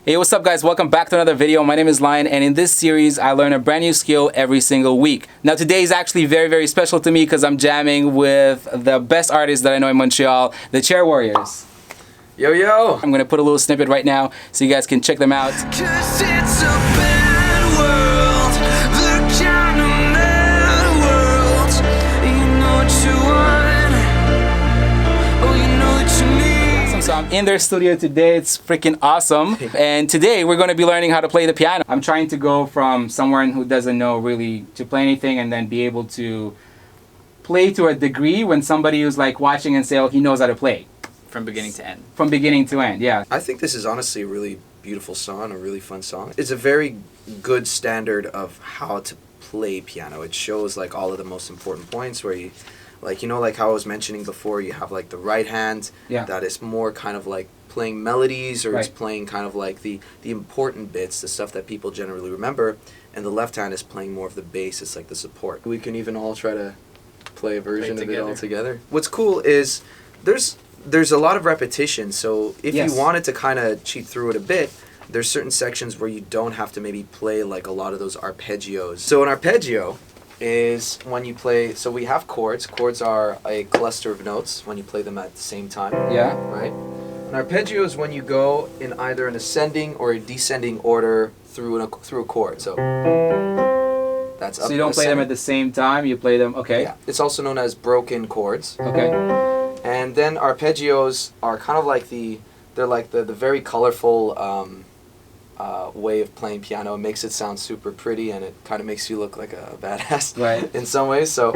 Hey, what's up guys? Welcome back to another video. My name is Lion, and in this series I learn a brand new skill every single week. Now today is actually very special to me because I'm jamming with the best artists that I know in Montreal, the Chair Warriors. Yo yo! I'm gonna put a little snippet right now so you guys can check them out. Cause it's a bad world, the kind of mad world. You know what you want, oh you know what you need. So I'm in their studio today. It's freaking awesome. And today we're gonna be learning how to play the piano. I'm trying to go from someone who doesn't know really to play anything and then be able to play to a degree when somebody who's like watching and say, oh, he knows how to play. From beginning to end. From beginning to end, yeah. I think this is honestly a really beautiful song, a really fun song. It's a very good standard of how to play piano. It shows like all of the most important points where you, like, you know, like how I was mentioning before, you have like the right hand that is more kind of like playing melodies, or it's playing kind of like the important bits, the stuff that people generally remember, and the left hand is playing more of the bass. It's like the support. We can even all try to play a version of it all together. What's cool is there's a lot of repetition, so if you wanted to kind of cheat through it a bit, there's certain sections where you don't have to maybe play like a lot of those arpeggios. So an arpeggio is when you play, so we have chords. Chords are a cluster of notes when you play them at the same time. Yeah. Right? An arpeggio is when you go in either an ascending or a descending order through a chord. So that's up. So you don't play them at the same time, you play them, okay. Yeah. It's also known as broken chords. Okay. And then arpeggios are kind of like they're like the very colorful way of playing piano. It makes it sound super pretty, and it kind of makes you look like a badass in some ways. So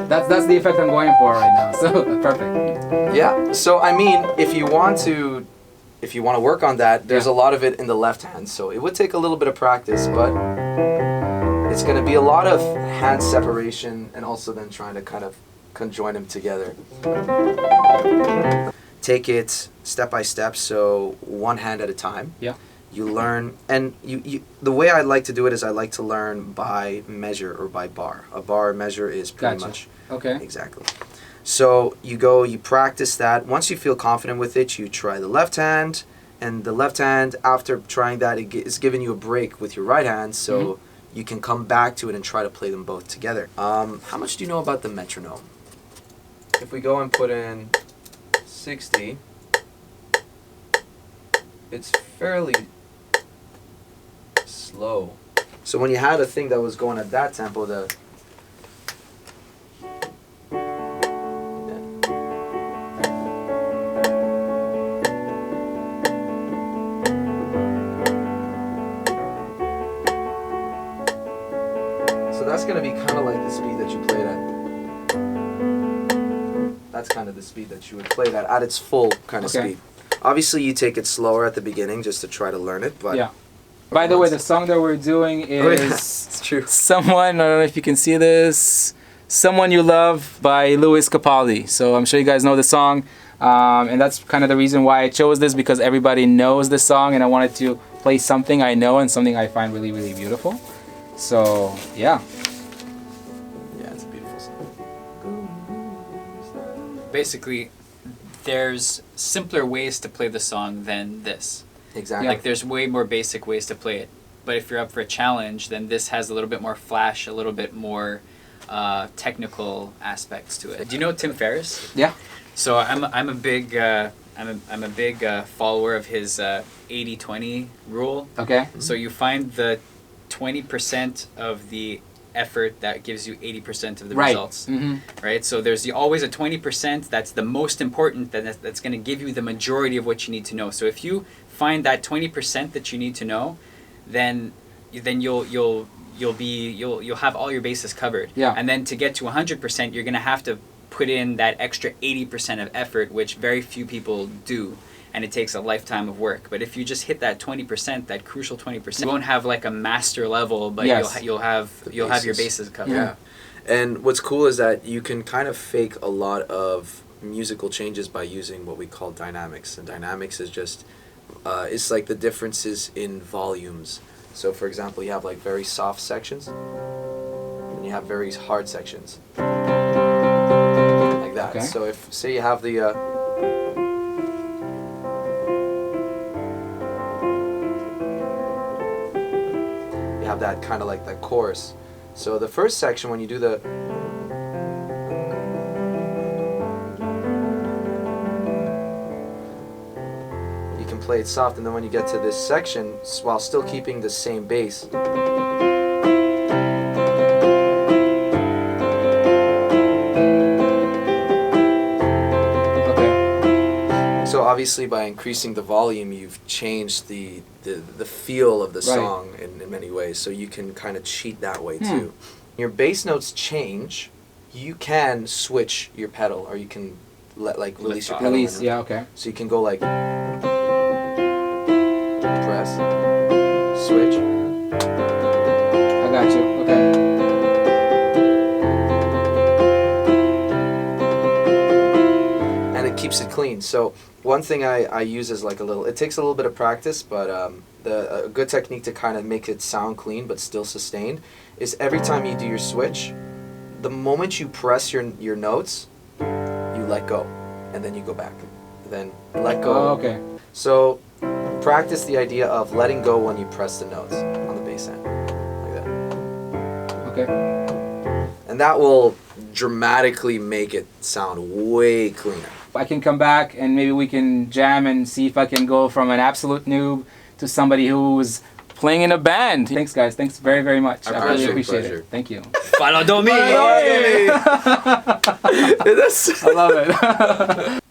that's the effect I'm going for right now. So perfect. Yeah. So I mean, if you want to work on that, there's a lot of it in the left hand. So it would take a little bit of practice, but it's going to be a lot of hand separation, and also then trying to kind of conjoin them together. Take it step by step, so one hand at a time. Yeah. You learn, and you the way I like to do it is I like to learn by measure or by bar. A bar measure is pretty much exactly. So you practice that. Once you feel confident with it, you try the left hand, and the left hand, after trying that, it's giving you a break with your right hand, so you can come back to it and try to play them both together. How much do you know about the metronome? If we go and put in 60, it's fairly slow. So when you had a thing that was going at that tempo, so that's going to be kind of like the speed that you played at. That's kind of the speed that you would play that at its full kind of speed. Obviously, you take it slower at the beginning just to try to learn it, but yeah. By the way, the song that we're doing is it's true. Someone, I don't know if you can see this, Someone You Love by Lewis Capaldi. So I'm sure you guys know the song, and that's kind of the reason why I chose this, because everybody knows the song, and I wanted to play something I know and something I find really beautiful. So yeah. Basically, there's simpler ways to play the song than this. Exactly. Like, there's way more basic ways to play it. But if you're up for a challenge, then this has a little bit more flash, a little bit more technical aspects to it. Do you know Tim Ferriss? Yeah. So I'm a big follower of his 80-20 rule. Okay. So you find the 20% of the effort that gives you 80% of the results. Right? So there's always a 20% that's the most important, that's going to give you the majority of what you need to know. So if you find that 20% that you need to know, then you'll have all your bases covered. Yeah. And then to get to 100%, you're going to have to put in that extra 80% of effort, which very few people do. And it takes a lifetime of work. But if you just hit that 20%, that crucial 20%, you won't have like a master level, but you'll have your bases covered. Yeah. And what's cool is that you can kind of fake a lot of musical changes by using what we call dynamics. And dynamics is just it's like the differences in volumes. So for example, you have like very soft sections, and you have very hard sections, like that. So if, say you have the have that kind of like that chorus. So the first section, when you do the play it soft, and then when you get to this section, while still keeping the same bass, Okay. so obviously by increasing the volume, you've changed the feel of the song in many ways, so you can kind of cheat that way too. Your bass notes change, you can switch your pedal, or you can release your pedal. Release, yeah, okay. So you can go like press, switch. I got you. Okay. And it keeps it clean. So one thing I use is like it takes a little bit of practice, but a good technique to kind of make it sound clean but still sustained is every time you do your switch, the moment you press your notes, you let go, and then you go back. Then let go. Oh, okay. So practice the idea of letting go when you press the notes on the bass end, like that. Okay. And that will dramatically make it sound way cleaner. I can come back and maybe we can jam and see if I can go from an absolute noob to somebody who's playing in a band. Thanks, guys. Thanks very, very much. I really appreciate it. Thank you. Follow me. I love it.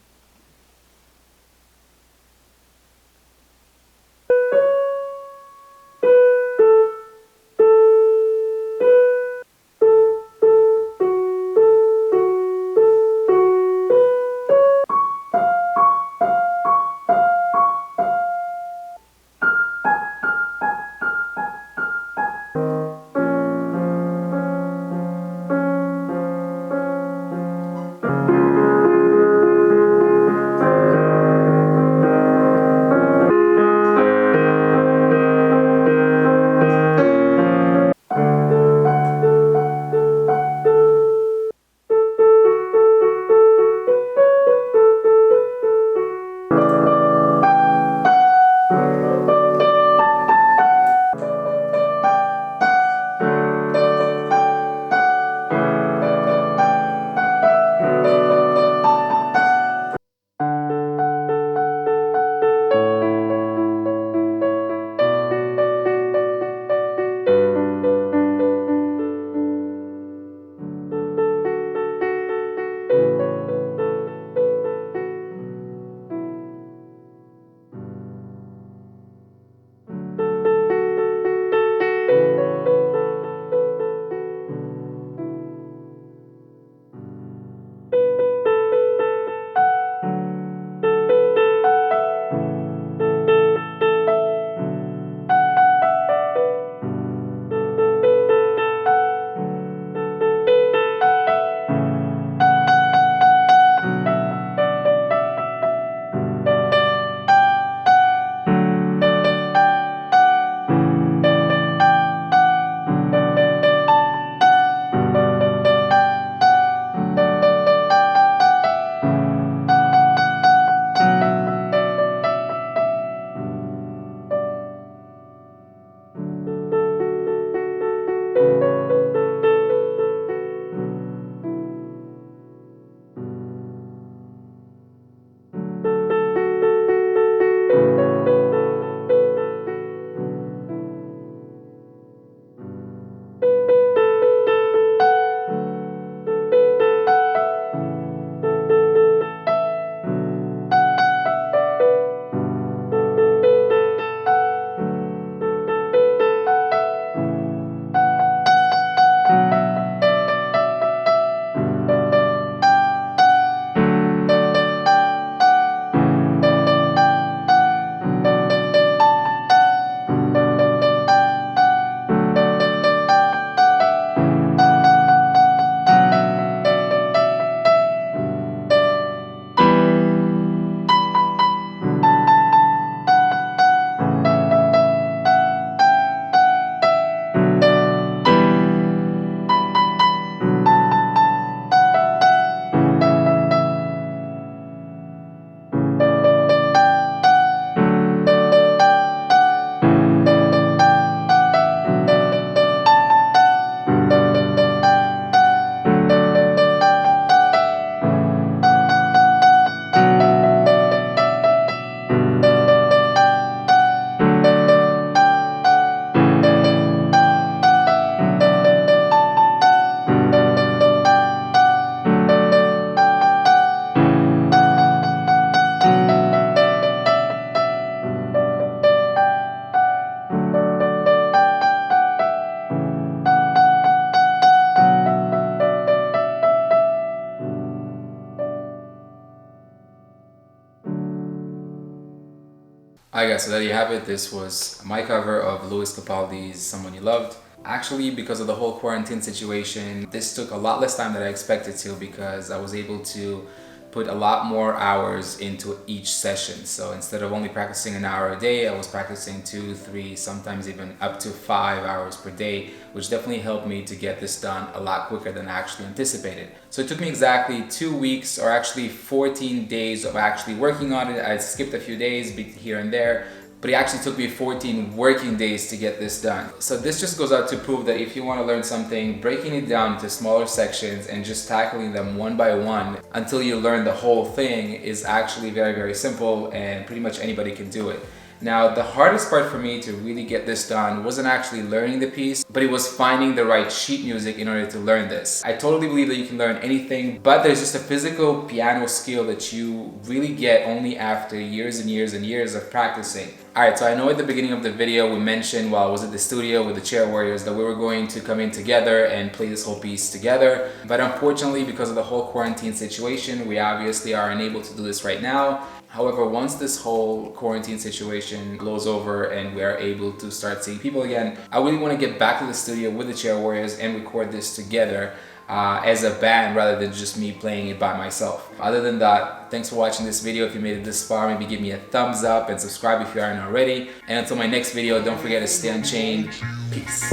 Alright guys, so there you have it. This was my cover of Lewis Capaldi's Someone You Loved. Actually, because of the whole quarantine situation, this took a lot less time than I expected to, because I was able to put a lot more hours into each session. So instead of only practicing an hour a day, I was practicing 2, 3, sometimes even up to 5 hours per day, which definitely helped me to get this done a lot quicker than I actually anticipated. So it took me exactly 2 weeks, or actually 14 days of actually working on it. I skipped a few days here and there, but it actually took me 14 working days to get this done. So this just goes out to prove that if you want to learn something, breaking it down into smaller sections and just tackling them one by one until you learn the whole thing is actually very, very simple, and pretty much anybody can do it. Now, the hardest part for me to really get this done wasn't actually learning the piece, but it was finding the right sheet music in order to learn this. I totally believe that you can learn anything, but there's just a physical piano skill that you really get only after years and years and years of practicing. Alright, so I know at the beginning of the video we mentioned while I was at the studio with the Chair Warriors that we were going to come in together and play this whole piece together, but unfortunately because of the whole quarantine situation, we obviously are unable to do this right now. However, once this whole quarantine situation blows over and we are able to start seeing people again, I really want to get back to the studio with the Chair Warriors and record this together as a band rather than just me playing it by myself. Other than that, thanks for watching this video. If you made it this far, maybe give me a thumbs up and subscribe if you aren't already. And until my next video, don't forget to stay unchained. Peace.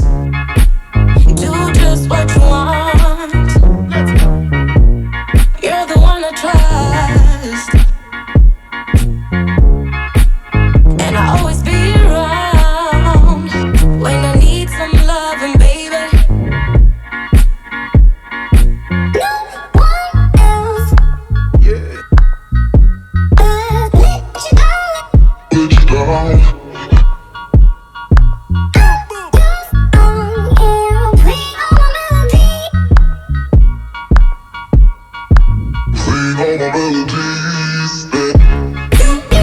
Do just what you want.